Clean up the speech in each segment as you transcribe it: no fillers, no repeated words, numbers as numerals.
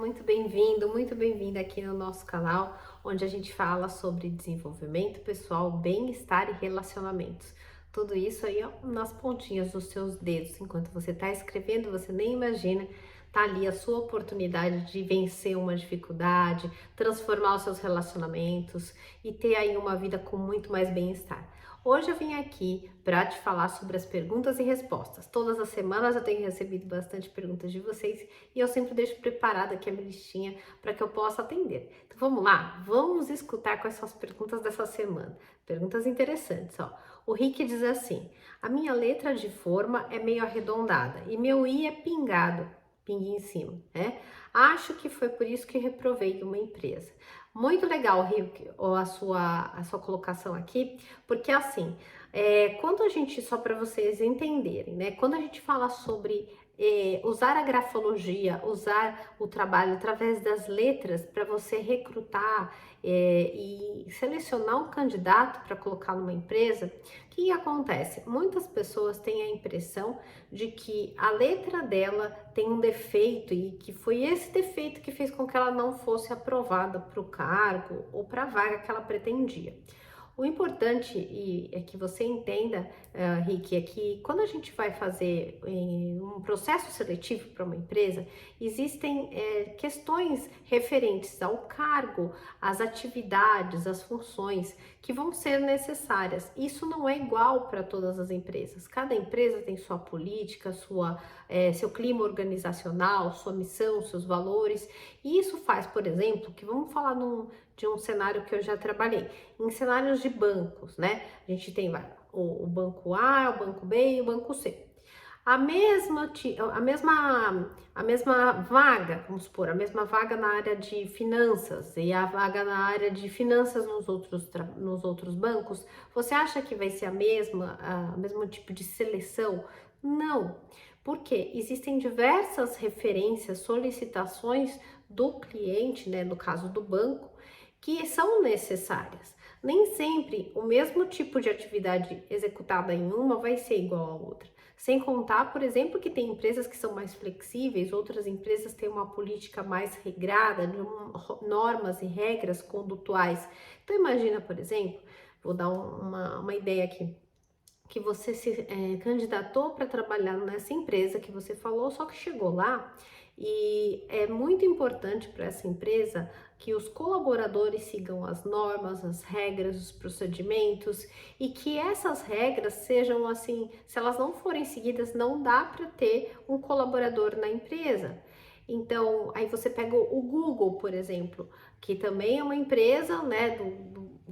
muito bem-vindo, muito bem-vinda aqui no nosso canal, onde a gente fala sobre desenvolvimento pessoal, bem-estar e relacionamentos. Tudo isso aí, ó, nas pontinhas dos seus dedos. Enquanto você está escrevendo, você nem imagina, tá ali a sua oportunidade de vencer uma dificuldade, transformar os seus relacionamentos e ter aí uma vida com muito mais bem-estar. Hoje eu vim aqui para te falar sobre as perguntas e respostas. Todas as semanas eu tenho recebido bastante perguntas de vocês e eu sempre deixo preparada aqui a minha listinha para que eu possa atender. Então vamos lá, vamos escutar quais são as perguntas dessa semana. Perguntas interessantes, ó. O Rick diz assim: a minha letra de forma é meio arredondada e meu I é pingado, pinguinho em cima, né? Acho que foi por isso que reprovei uma empresa. Muito legal, Rick, a sua colocação aqui, porque assim, quando a gente, só para vocês entenderem, né? Quando a gente fala sobre usar a grafologia, usar o trabalho através das letras para você recrutar e selecionar um candidato para colocar numa empresa, o que acontece? Muitas pessoas têm a impressão de que a letra dela tem um defeito e que foi esse defeito que fez com que ela não fosse aprovada para o cargo ou para a vaga que ela pretendia. O importante é que você entenda, Rick, é que quando a gente vai fazer um processo seletivo para uma empresa, existem questões referentes ao cargo, às atividades, às funções que vão ser necessárias. Isso não é igual para todas as empresas. Cada empresa tem sua política, seu clima organizacional, sua missão, seus valores. E isso faz, por exemplo, que vamos falar de um cenário que eu já trabalhei, em cenários de bancos, né? A gente tem o banco A, o banco B e o banco C. A mesma vaga, vamos supor, a mesma vaga na área de finanças e a vaga na área de finanças nos outros bancos, você acha que vai ser a mesmo tipo de seleção? Não, porque existem diversas referências, solicitações do cliente, né, no caso do banco, que são necessárias. Nem sempre o mesmo tipo de atividade executada em uma vai ser igual à outra. Sem contar, por exemplo, que tem empresas que são mais flexíveis, outras empresas têm uma política mais regrada, normas e regras condutuais. Então, imagina, por exemplo, vou dar uma ideia aqui, que você se candidatou para trabalhar nessa empresa que você falou, só que chegou lá e é muito importante para essa empresa que os colaboradores sigam as normas, as regras, os procedimentos e que essas regras sejam assim, se elas não forem seguidas, não dá para ter um colaborador na empresa. Então, aí você pega o Google, por exemplo, que também é uma empresa, né,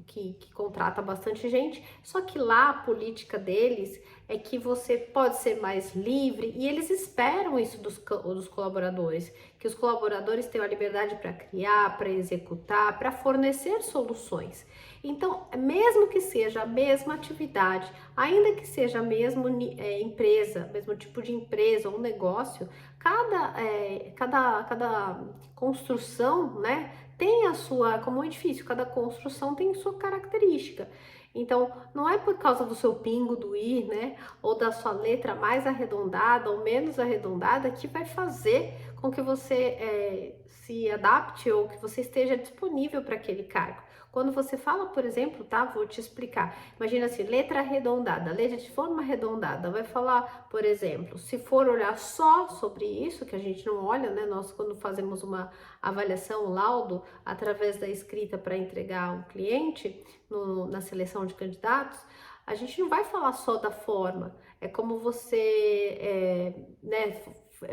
que contrata bastante gente, só que lá a política deles é que você pode ser mais livre e eles esperam isso dos colaboradores, que os colaboradores tenham a liberdade para criar, para executar, para fornecer soluções. Então, mesmo que seja a mesma atividade, ainda que seja a mesma empresa, mesmo tipo de empresa ou negócio, cada construção, né, tem a sua, como um edifício, cada construção tem sua característica. Então, não é por causa do seu pingo do i, né, ou da sua letra mais arredondada ou menos arredondada que vai fazer com que você se adapte ou que você esteja disponível para aquele cargo. Quando você fala, por exemplo, tá? Vou te explicar. Imagina assim, letra arredondada, letra de forma arredondada. Vai falar, por exemplo, se for olhar só sobre isso, que a gente não olha, né? Nós, quando fazemos uma avaliação, um laudo, através da escrita para entregar ao cliente, na seleção de candidatos, a gente não vai falar só da forma. É como você, né,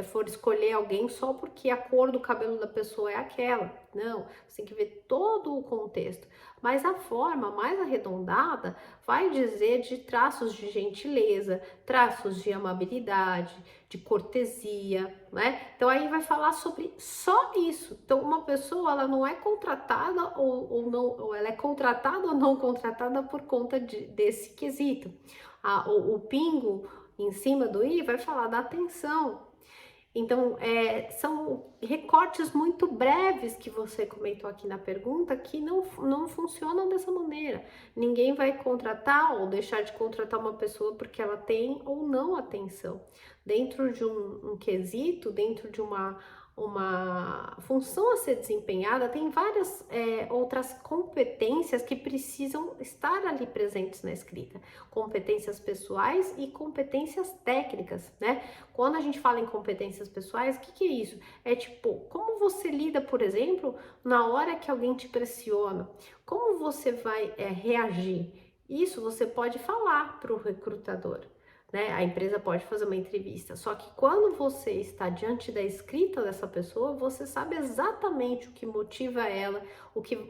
for escolher alguém só porque a cor do cabelo da pessoa é aquela. Não, você tem que ver todo o contexto. Mas a forma mais arredondada vai dizer de traços de gentileza, traços de amabilidade, de cortesia, né? Então aí vai falar sobre só isso. Então uma pessoa, ela não é contratada ou não, ou ela é contratada ou não contratada por conta desse quesito. O pingo em cima do i vai falar da atenção. Então, são recortes muito breves que você comentou aqui na pergunta que não funcionam dessa maneira. Ninguém vai contratar ou deixar de contratar uma pessoa porque ela tem ou não atenção. Dentro de um quesito, dentro de uma função a ser desempenhada, tem várias outras competências que precisam estar ali presentes na escrita. Competências pessoais e competências técnicas, né? Quando a gente fala em competências pessoais, o que que é isso? É tipo, como você lida, por exemplo, na hora que alguém te pressiona? Como você vai reagir? Isso você pode falar para o recrutador, né? A empresa pode fazer uma entrevista, só que quando você está diante da escrita dessa pessoa, você sabe exatamente o que motiva ela,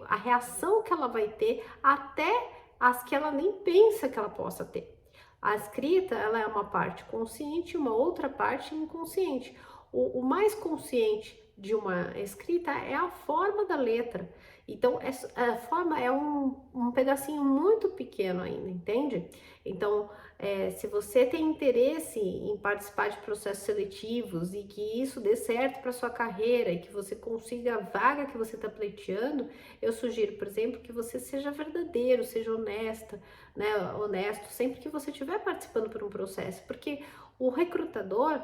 a reação que ela vai ter, até as que ela nem pensa que ela possa ter. A escrita, ela é uma parte consciente e uma outra parte inconsciente. O mais consciente de uma escrita é a forma da letra. Então, a forma é um pedacinho muito pequeno ainda, entende? Então, se você tem interesse em participar de processos seletivos e que isso dê certo para sua carreira e que você consiga a vaga que você está pleiteando, eu sugiro, por exemplo, que você seja verdadeiro, seja honesta, né, honesto, sempre que você estiver participando por um processo, porque o recrutador,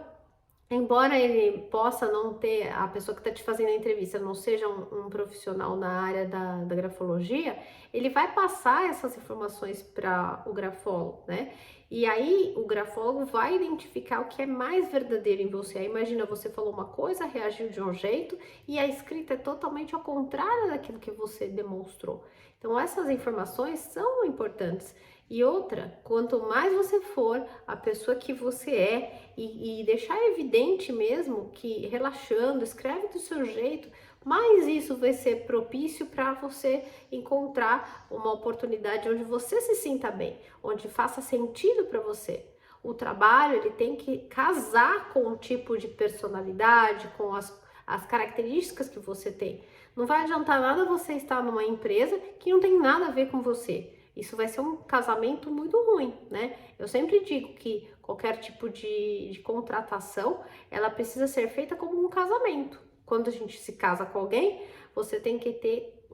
embora ele possa não ter, a pessoa que está te fazendo a entrevista não seja um profissional na área da grafologia, ele vai passar essas informações para o grafólogo, né? E aí o grafólogo vai identificar o que é mais verdadeiro em você. Aí imagina, você falou uma coisa, reagiu de um jeito e a escrita é totalmente ao contrário daquilo que você demonstrou. Então essas informações são importantes. E outra, quanto mais você for a pessoa que você é e deixar evidente mesmo que relaxando, escreve do seu jeito, mais isso vai ser propício para você encontrar uma oportunidade onde você se sinta bem, onde faça sentido para você. O trabalho, ele tem que casar com o tipo de personalidade, com as características que você tem. Não vai adiantar nada você estar numa empresa que não tem nada a ver com você. Isso vai ser um casamento muito ruim, né? Eu sempre digo que qualquer tipo de contratação, ela precisa ser feita como um casamento. Quando a gente se casa com alguém, você tem que ter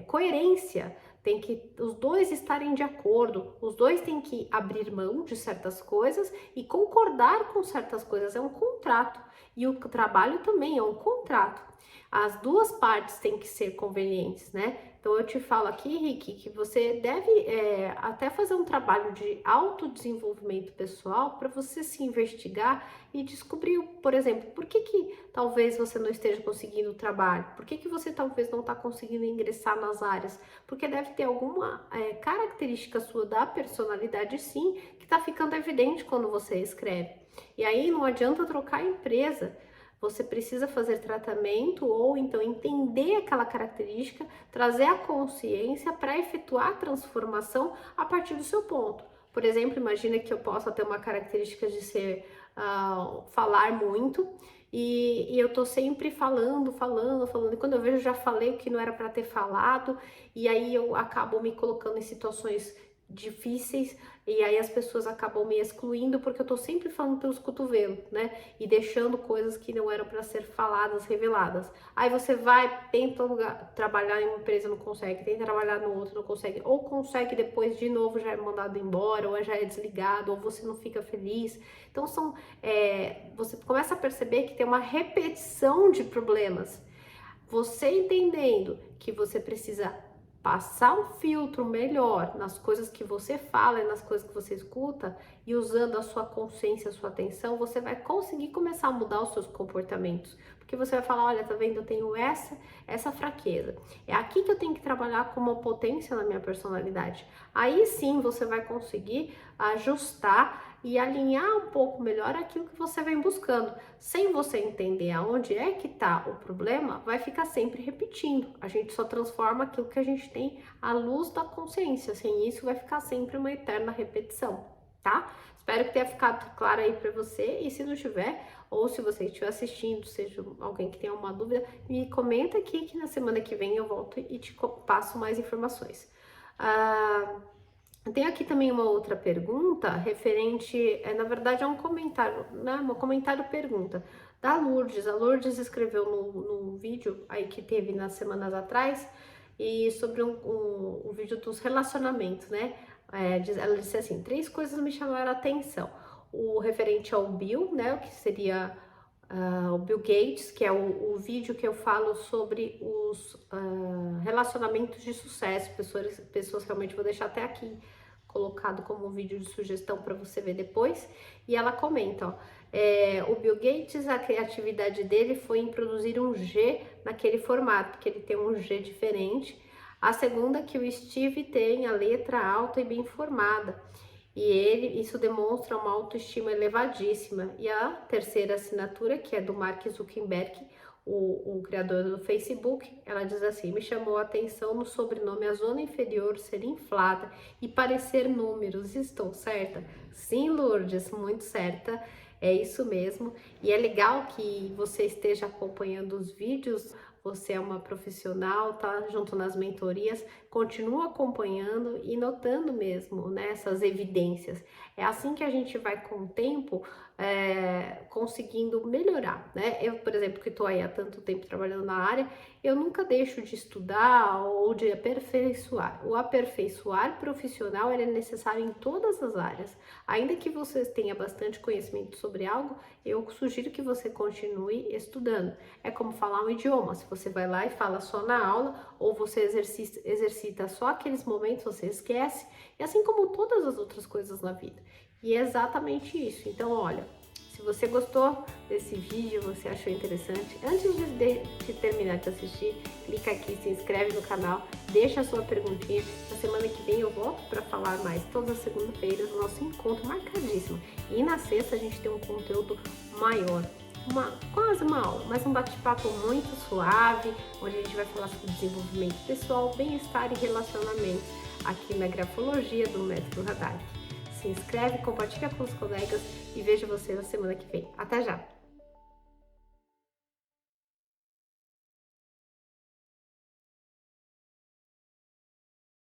coerência, tem que os dois estarem de acordo, os dois têm que abrir mão de certas coisas e concordar com certas coisas. É um contrato. E o trabalho também é um contrato. As duas partes têm que ser convenientes, né? Então eu te falo aqui, Rick, que você deve até fazer um trabalho de autodesenvolvimento pessoal para você se investigar e descobrir, por exemplo, por que talvez você não esteja conseguindo o trabalho, por que você talvez não está conseguindo ingressar nas áreas, porque deve ter alguma característica sua da personalidade, sim, que está ficando evidente quando você escreve. E aí não adianta trocar a empresa. Você precisa fazer tratamento ou então entender aquela característica, trazer a consciência para efetuar a transformação a partir do seu ponto. Por exemplo, imagina que eu possa ter uma característica de ser falar muito e eu tô sempre falando. E quando eu vejo, já falei o que não era para ter falado, e aí eu acabo me colocando em situações difíceis e aí as pessoas acabam me excluindo porque eu tô sempre falando pelos cotovelos, né? E deixando coisas que não eram para ser faladas, reveladas. Aí você vai, tenta trabalhar em uma empresa, não consegue, tenta trabalhar no outro, não consegue, ou consegue depois de novo já é mandado embora, ou já é desligado, ou você não fica feliz. Então você começa a perceber que tem uma repetição de problemas. Você entendendo que você precisa passar um filtro melhor nas coisas que você fala e nas coisas que você escuta, e usando a sua consciência, a sua atenção, você vai conseguir começar a mudar os seus comportamentos. Porque você vai falar, olha, tá vendo, eu tenho essa fraqueza. É aqui que eu tenho que trabalhar com uma potência na minha personalidade. Aí sim você vai conseguir ajustar e alinhar um pouco melhor aquilo que você vem buscando. Sem você entender aonde é que tá o problema, vai ficar sempre repetindo. A gente só transforma aquilo que a gente tem à luz da consciência. Sem isso, vai ficar sempre uma eterna repetição, tá? Espero que tenha ficado claro aí para você. E se não tiver, ou se você estiver assistindo, seja alguém que tenha uma dúvida, me comenta aqui que na semana que vem eu volto e te passo mais informações. Tem aqui também uma outra pergunta referente, na verdade é um comentário, né? Um comentário-pergunta da Lourdes. A Lourdes escreveu no vídeo aí que teve nas semanas atrás e sobre o vídeo dos relacionamentos, né? Ela disse assim: 3 coisas me chamaram a atenção. O referente ao Bill, né? O que seria o Bill Gates, que é o vídeo que eu falo sobre os relacionamentos de sucesso, pessoas realmente, vou deixar até aqui colocado como um vídeo de sugestão para você ver depois, e ela comenta, ó, o Bill Gates, a criatividade dele foi em produzir um G naquele formato, porque ele tem um G diferente. A segunda, que o Steve tem a letra alta e bem formada, e isso demonstra uma autoestima elevadíssima. E a terceira assinatura, que é do Mark Zuckerberg, o criador do Facebook, ela diz assim: me chamou a atenção no sobrenome a zona inferior ser inflada e parecer números. Estou certa? Sim, Lourdes, muito certa. É isso mesmo. E é legal que você esteja acompanhando os vídeos. Você é uma profissional, tá junto nas mentorias, continua acompanhando e notando mesmo, né, essas evidências. É assim que a gente vai com o tempo conseguindo melhorar, né? Eu, por exemplo, que estou aí há tanto tempo trabalhando na área, eu nunca deixo de estudar ou de aperfeiçoar. O aperfeiçoar profissional ele é necessário em todas as áreas. Ainda que você tenha bastante conhecimento sobre algo, eu sugiro que você continue estudando. É como falar um idioma. Se você vai lá e fala só na aula, ou você exercita só aqueles momentos, você esquece, e assim como todas as outras coisas na vida. E é exatamente isso. Então, olha, se você gostou desse vídeo, você achou interessante, antes de terminar de assistir, clica aqui, se inscreve no canal, deixa a sua perguntinha. Na semana que vem eu volto para falar mais, todas as segundas-feiras, o nosso encontro marcadíssimo. E na sexta a gente tem um conteúdo maior, quase uma aula, mas um bate-papo muito suave, onde a gente vai falar sobre desenvolvimento pessoal, bem-estar e relacionamentos aqui na Grafologia do Método Radar. Se inscreve, compartilha com os colegas e vejo você na semana que vem. Até já!